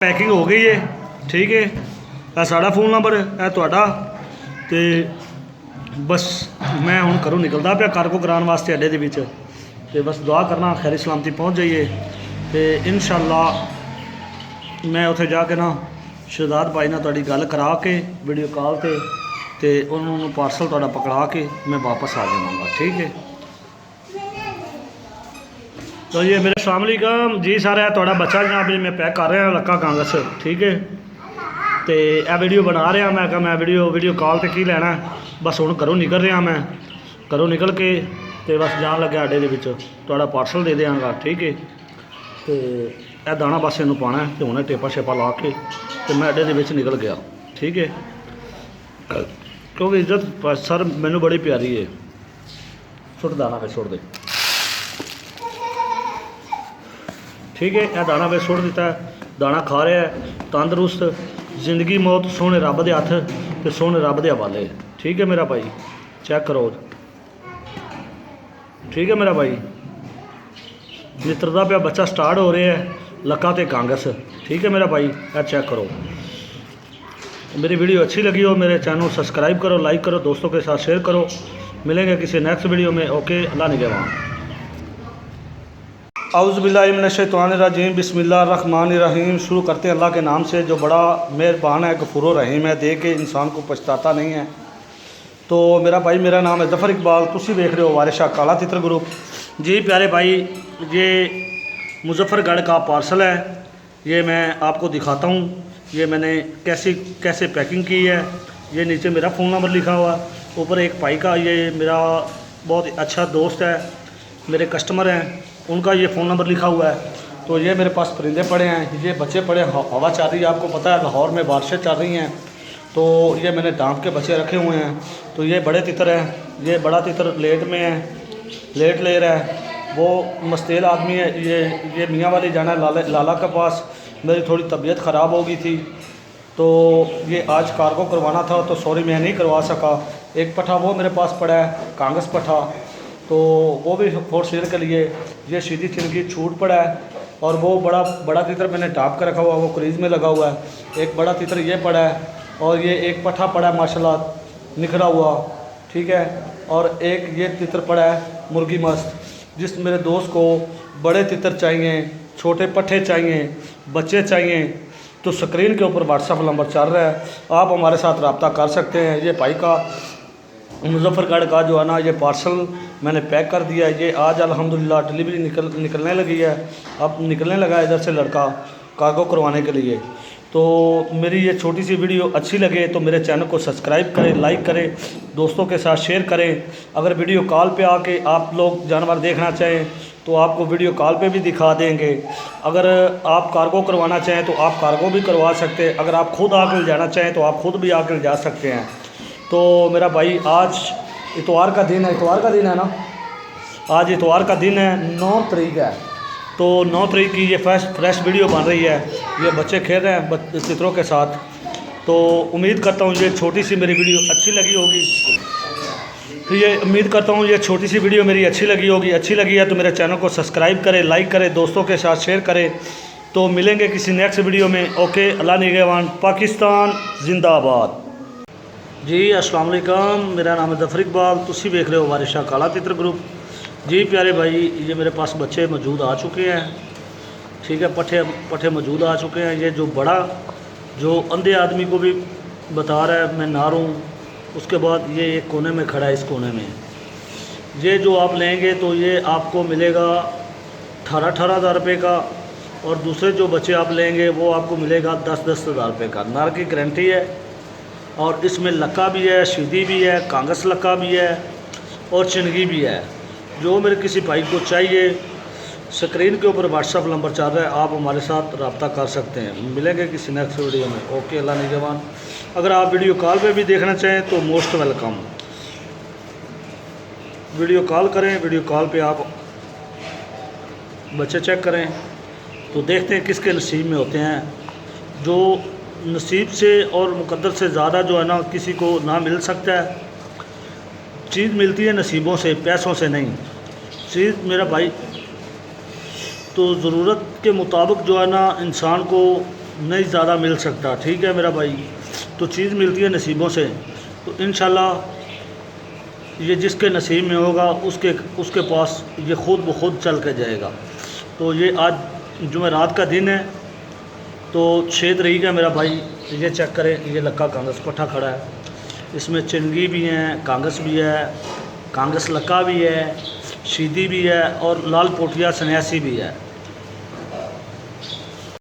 Packing हो गई है। ठीक है, यह साड़ा फोन नंबर है तुहाडा ते बस मैं हुण घरों निकलदा पिया कार्गो कराने वास्ते अड्डे दे विच ते बस दुआ करना खैरी सलामती पहुँच जाइए तो इंशाअल्लाह मैं उत्थे जाके ना शहजाद भाई नाल तुहाडी गल करा के वीडियो कॉल ते उन्होंने पार्सल तुहाडा पकड़ा के मैं वापस आ जावांगा। ठीक है, तो ये मेरे अस्सलाम वालेकुम जी सारे, तुहाडा बच्चा जनाब मैं पैक कर रहा लक्का कांगस। ठीक है, तो यह वीडियो बना रहा मैं क्या मैं वीडियो कॉल पर की लैना, बस हुण घरों निकल रहा मैं, घरों निकल के तो बस जान लगे अड्डे दे विच तुहाडा पार्सल दे देंगा। ठीक है, तो यह दाना बस इनू पाना है तो हुणे टेपा शेपा ला के तो मैं अड्डे दे विच निकल गया। ठीक है, क्योंकि इज्जत सर मैनू बड़ी प्यारी है। सुट दाना पे सुट दे। ठीक है, यह दाना वे सुट दिता है, दाना खा रहा है तंदरुस्त, जिंदगी मौत सोहने रब दे हथ ते सोहने रब दे हवाले। ठीक है मेरा भाई, चेक करो। ठीक है मेरा भाई, नित्रदा पिया बच्चा स्टार्ट हो रहा है लक्का ते कांगस। ठीक है मेरा भाई, यह चेक करो। मेरी वीडियो अच्छी लगी हो मेरे चैनल को सब्सक्राइब करो, लाइक करो, दोस्तों के साथ शेयर करो। मिलेंगे किसी नेक्स्ट वीडियो में। ओके, अल्लाह निगहबान। औज़ुबिल्लाहिमिनश्शैतानिर्रजीम, बिस्मिल्लाहिर्रहमानिर्रहीम। शुरू करते हैं अल्लाह के नाम से जो बड़ा मेहरबान है, गफूर रहीम है, दे के इंसान को पछताता नहीं है। तो मेरा भाई, मेरा नाम है जफ़र इकबाल, तुसी देख रहे हो वारिस शाह काला तितर ग्रुप। जी प्यारे भाई, ये मुजफ्फरगढ़ का पार्सल है, ये मैं आपको दिखाता हूँ। ये मैंने कैसे पैकिंग की है। ये नीचे मेरा फ़ोन नंबर लिखा हुआ, ऊपर एक भाई का, ये मेरा बहुत अच्छा दोस्त है, मेरे कस्टमर हैं, उनका ये फ़ोन नंबर लिखा हुआ है। तो ये मेरे पास परिंदे पड़े हैं, ये बच्चे पड़े, हवा चल रही है, आपको पता है लाहौर में बारिशें चल रही हैं, तो ये मैंने डांप के बच्चे रखे हुए हैं। तो ये बड़े तितर हैं, ये बड़ा तितर लेट में है, लेट ले रहा है, वो मस्तेल आदमी है। ये मियाँ वाली जाना है लाला के पास, मेरी थोड़ी तबीयत ख़राब हो गई थी तो ये आज कार्गो करवाना था, तो सॉरी मैं नहीं करवा सका। एक पट्ठा वो मेरे पास पड़ा है कांगस पट्ठा, तो वो भी फोर शेयर के लिए। ये सीधी चिनकी छूट पड़ा है, और वो बड़ा तितर मैंने टाप कर रखा हुआ, वो क्रीज़ में लगा हुआ है। एक बड़ा तितर ये पड़ा है, और ये एक पट्ठा पड़ा है माशाल्लाह निखरा हुआ। ठीक है, और एक ये तितर पड़ा है मुर्गी मस्त। जिस मेरे दोस्त को बड़े तितर चाहिए, छोटे पट्ठे चाहिए, बच्चे चाहिए, तो स्क्रीन के ऊपर व्हाट्सअप नंबर चल रहा है, आप हमारे साथ रब्ता कर सकते हैं। ये भाई का मुजफ्फरगढ़ का जो है ना, ये पार्सल मैंने पैक कर दिया है। ये आज अल्हम्दुलिल्लाह डिलीवरी निकलने लगी है, अब निकलने लगा है इधर से लड़का कार्गो करवाने के लिए। तो मेरी ये छोटी सी वीडियो अच्छी लगे तो मेरे चैनल को सब्सक्राइब करें, लाइक करें, दोस्तों के साथ शेयर करें। अगर वीडियो कॉल पे आके आप लोग जानवर देखना चाहें तो आपको वीडियो कॉल पे भी दिखा देंगे। अगर आप कार्गो करवाना चाहें तो आप कार्गो भी करवा सकते हैं। अगर आप खुद आकर जाना चाहें तो आप खुद भी आकर जा सकते हैं। तो मेरा भाई, आज इतवार का दिन है, इतवार का दिन है ना, आज इतवार का दिन है, 9 तारीख है। तो 9 तारीख की ये फ्रेश वीडियो बन रही है। ये बच्चे खेल रहे हैं तितरों के साथ। तो उम्मीद करता हूँ ये छोटी सी मेरी वीडियो अच्छी लगी होगी। ये उम्मीद करता हूँ ये छोटी सी वीडियो मेरी अच्छी लगी होगी। अच्छी लगी है तो मेरे चैनल को सब्सक्राइब करें, लाइक करें, दोस्तों के साथ शेयर करें। तो मिलेंगे किसी नेक्स्ट वीडियो में। ओके, अल्लाह निगहबान, पाकिस्तान जिंदाबाद। जी अस्सलाम वालेकुम, मेरा नाम है जफ़र इकबाल, तुसी देख रहे हो वारिस शाह काला तितर ग्रुप। जी प्यारे भाई, ये मेरे पास बच्चे मौजूद आ चुके हैं। ठीक है, पट्ठे मौजूद आ चुके हैं। ये जो बड़ा जो अंधे आदमी को भी बता रहा है मैं नार हूँ, उसके बाद ये एक कोने में खड़ा है, इस कोने में। ये जो आप लेंगे तो ये आपको मिलेगा 18 हज़ार रुपये का, और दूसरे जो बच्चे आप लेंगे वो आपको मिलेगा 10 हज़ार रुपये का। नार की गारंटी है, और इसमें लक्का भी है, सीधी भी है, कांगस लक्का भी है, और चिनगी भी है। जो मेरे किसी भाई को चाहिए, स्क्रीन के ऊपर व्हाट्सअप नंबर चल रहा है, आप हमारे साथ रब्ता कर सकते हैं। मिलेंगे किसी नेक्स्ट वीडियो में। ओके, अल्लाह निगहबान। अगर आप वीडियो कॉल पे भी देखना चाहें तो मोस्ट वेलकम, वीडियो कॉल करें। वीडियो कॉल पे आप बच्चे चेक करें तो देखते हैं किसके नसीब में होते हैं। जो नसीब से और मुकद्दर से ज़्यादा जो है ना, किसी को ना मिल सकता है। चीज़ मिलती है नसीबों से, पैसों से नहीं। चीज़ मेरा भाई तो ज़रूरत के मुताबिक जो है ना इंसान को नहीं ज़्यादा मिल सकता। ठीक है मेरा भाई, तो चीज़ मिलती है नसीबों से। तो इंशाल्लाह ये जिसके नसीब में होगा उसके उसके पास ये ख़ुद ब खुद चल के जाएगा। तो ये आज जुमेरात का दिन है, तो 6 तारीख है मेरा भाई। ये चेक करें, ये लक्का कांगस पट्ठा खड़ा है, इसमें चिंगी भी हैं, कांगस भी है, कांगस लक्का भी है, शीदी भी है और लाल पोटिया सन्यासी भी है।